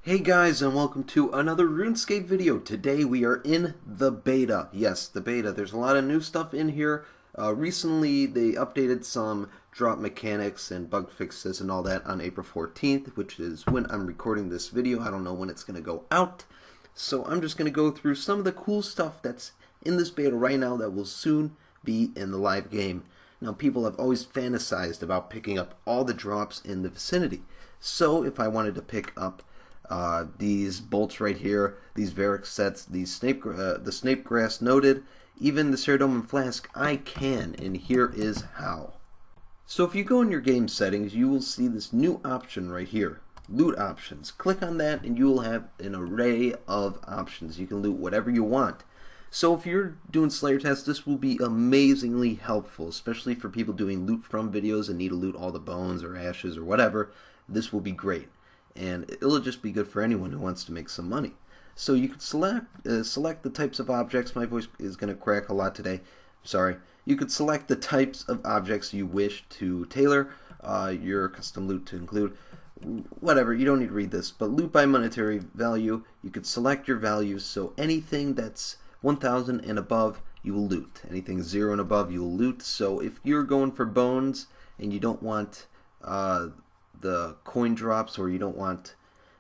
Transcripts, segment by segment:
Hey guys, and welcome to another Runescape video. Today we are in the beta. Yes, the beta. There's a lot of new stuff in here. Recently they updated some drop mechanics and bug fixes and all that on April 14th, which is when I'm recording this video. I don't know when it's going to go out. So I'm just going to go through some of the cool stuff that's in this beta right now that will soon be in the live game. Now, people have always fantasized about picking up all the drops in the vicinity. So if I wanted to pick up these bolts right here, these reworks sets, these the snape grass noted, even the cerudomum flask, I can, and here is how. So if you go in your game settings, you will see this new option right here, loot options. Click on that and you will have an array of options. You can loot whatever you want. So if you're doing Slayer tests, this will be amazingly helpful, especially for people doing loot from videos and need to loot all the bones or ashes or whatever. This will be great. And it'll just be good for anyone who wants to make some money. So you could select the types of objects. My voice is going to crack a lot today. Sorry. You could select the types of objects you wish to tailor your custom loot to include. Whatever, you don't need to read this, but loot by monetary value. You could select your values, so anything that's 1,000 and above, you will loot. Anything 0 and above, you will loot. So if you're going for bones and you don't want the coin drops, or you don't want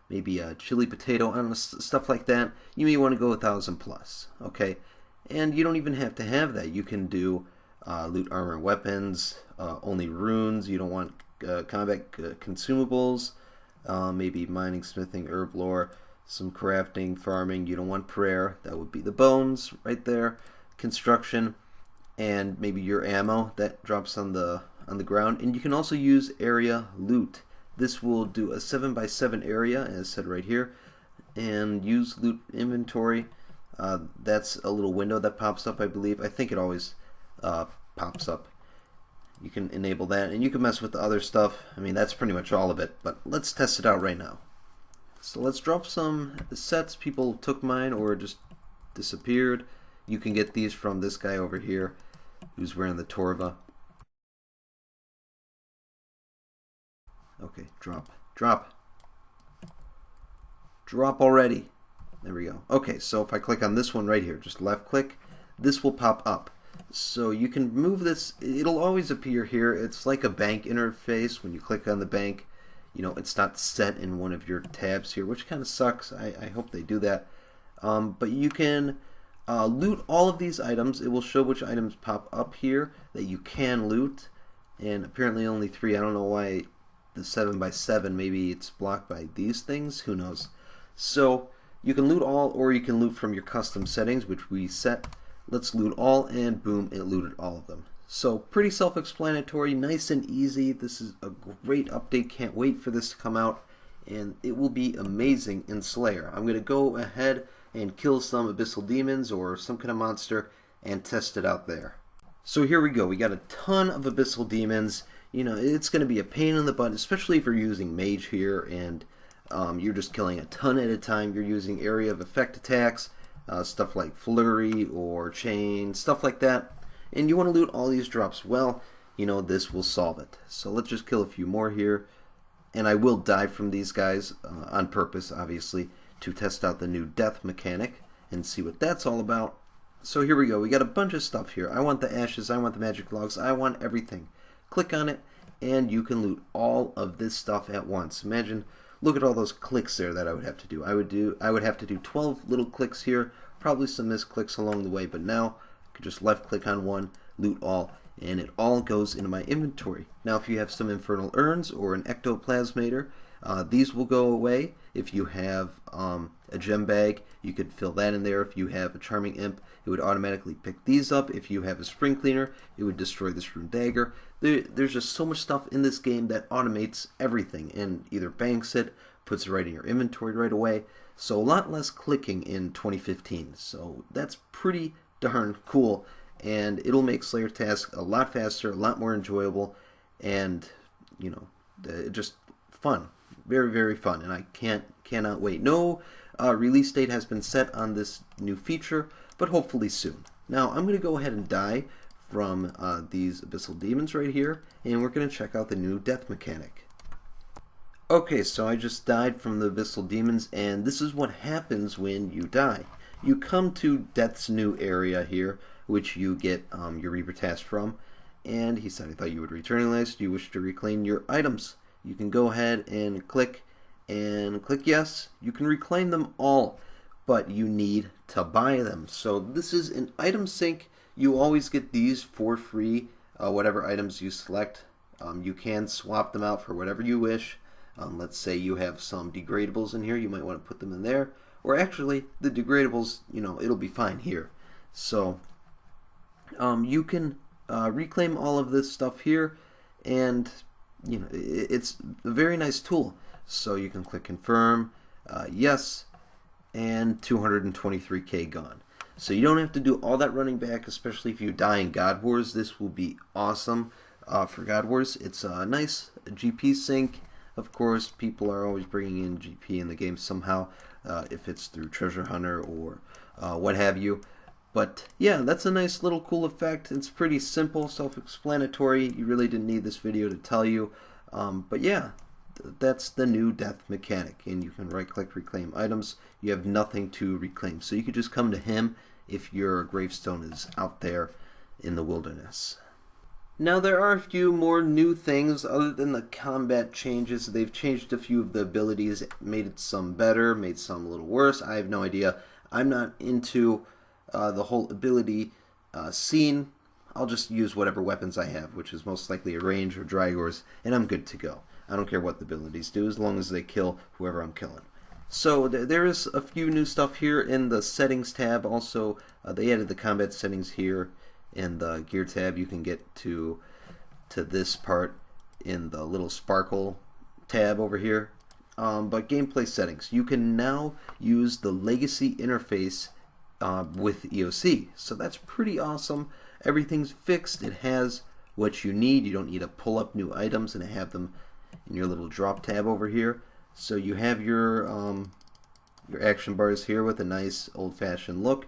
maybe a chili potato, I don't know, stuff like that, you may want to go 1,000 plus, okay? And you don't even have to have that. You can do loot armor and weapons, only runes. You don't want combat consumables, maybe mining, smithing, herb lore, some crafting, farming. You don't want prayer. That would be the bones right there. Construction, and maybe your ammo that drops on the ground. And you can also use area loot. This will do a 7x7 area, as said right here, and use loot inventory. That's a little window that pops up, I believe. I think it always pops up. You can enable that, and you can mess with the other stuff. I mean, that's pretty much all of it, but let's test it out right now. So let's drop some sets. People took mine or just disappeared. You can get these from this guy over here who's wearing the Torva. Okay, drop already. There we go. Okay, so if I click on this one right here, just left click, this will pop up. So you can move this, it'll always appear here. It's like a bank interface. When you click on the bank, you know, it's not set in one of your tabs here, which kind of sucks. I hope they do that. But you can loot all of these items. It will show which items pop up here that you can loot, and apparently only 3. I don't know why the 7x7, maybe it's blocked by these things, who knows. So you can loot all, or you can loot from your custom settings, which we set. Let's loot all, and boom, it looted all of them. So pretty self-explanatory, nice and easy. This is a great update. Can't wait for this to come out, and it will be amazing in Slayer. I'm going to go ahead and kill some abyssal demons or some kind of monster and test it out there. So here we go. We got a ton of abyssal demons. You know, it's going to be a pain in the butt, especially if you're using mage here and you're just killing a ton at a time. You're using area of effect attacks, stuff like flurry or chain, stuff like that. And you want to loot all these drops. Well, you know, this will solve it. So let's just kill a few more here. And I will die from these guys on purpose, obviously, to test out the new death mechanic and see what that's all about. So here we go. We got a bunch of stuff here. I want the ashes. I want the magic logs. I want everything. Click on it, and you can loot all of this stuff at once. Imagine, look at all those clicks there that I would have to do. I would have to do 12 little clicks here, probably some misclicks along the way, but now I could just left click on one, loot all, and it all goes into my inventory. Now if you have some infernal urns or an ectoplasmator, these will go away. If you have a gem bag, you could fill that in there. If you have a charming imp, it would automatically pick these up. If you have a spring cleaner, it would destroy this rune dagger. There's just so much stuff in this game that automates everything and either banks it, puts it right in your inventory right away. So a lot less clicking in 2015. So that's pretty darn cool, and it'll make Slayer tasks a lot faster, a lot more enjoyable, and you know, just fun. Very, very fun, and I cannot wait. No release date has been set on this new feature, but hopefully soon. Now I'm going to go ahead and die from these abyssal demons right here, and we're going to check out the new death mechanic. Okay, so I just died from the Abyssal Demons, and this is what happens when you die. You come to Death's new area here, which you get your Reaper task from, and he said, I thought you would return EIias. Do you wish to reclaim your items? You can go ahead and click yes. You can reclaim them all, but you need to buy them. So this is an item sync. You always get these for free, whatever items you select. You can swap them out for whatever you wish. Let's say you have some degradables in here, you might want to put them in there. Or actually, the degradables, it'll be fine here. So you can reclaim all of this stuff here, and it's a very nice tool. So you can click confirm, yes, and 223k gone. So you don't have to do all that running back, especially if you die in God Wars. This will be awesome for God Wars. It's a nice GP sync. Of course, people are always bringing in GP in the game somehow, if it's through Treasure Hunter or what have you. But yeah, that's a nice little cool effect. It's pretty simple, self-explanatory. You really didn't need this video to tell you. But yeah, that's the new death mechanic. And you can right-click reclaim items. You have nothing to reclaim. So you could just come to him if your gravestone is out there in the wilderness. Now there are a few more new things other than the combat changes. They've changed a few of the abilities, made it some better, made some a little worse. I have no idea. I'm not into the whole ability scene. I'll just use whatever weapons I have, which is most likely a range or Drygors, and I'm good to go. I don't care what the abilities do as long as they kill whoever I'm killing. So there is a few new stuff here in the settings tab. Also, they added the combat settings here. In the gear tab, you can get to this part in the little sparkle tab over here. But gameplay settings, you can now use the legacy interface with EOC. So that's pretty awesome. Everything's fixed. It has what you need. You don't need to pull up new items and have them in your little drop tab over here. So you have your action bars here with a nice old-fashioned look.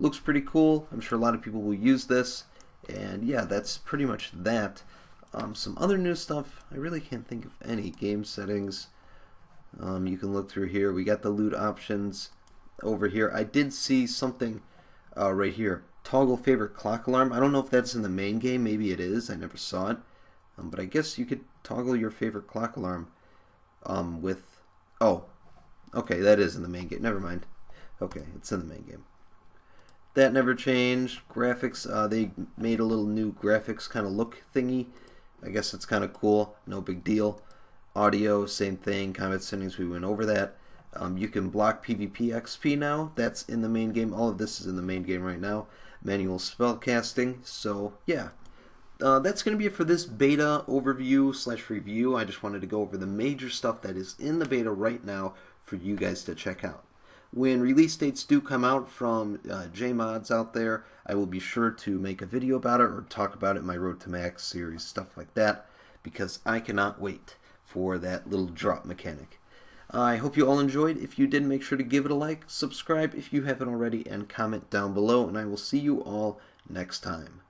Looks pretty cool. I'm sure a lot of people will use this. And yeah, that's pretty much that. Some other new stuff, I really can't think of any. Game settings, you can look through here. We got the loot options over here. I did see something right here. Toggle favorite clock alarm. I don't know if that's in the main game. Maybe it is. I never saw it. But I guess you could toggle your favorite clock alarm with... Oh, okay, that is in the main game. Never mind. Okay, it's in the main game. That never changed. Graphics, they made a little new graphics kind of look thingy. I guess it's kind of cool. No big deal. Audio, same thing. Combat settings, we went over that. You can block PvP XP now. That's in the main game. All of this is in the main game right now. Manual spell casting. So, yeah. That's going to be it for this beta overview / review. I just wanted to go over the major stuff that is in the beta right now for you guys to check out. When release dates do come out from JMods out there, I will be sure to make a video about it or talk about it in my Road to Max series, stuff like that, because I cannot wait for that little drop mechanic. I hope you all enjoyed. If you did, make sure to give it a like, subscribe if you haven't already, and comment down below, and I will see you all next time.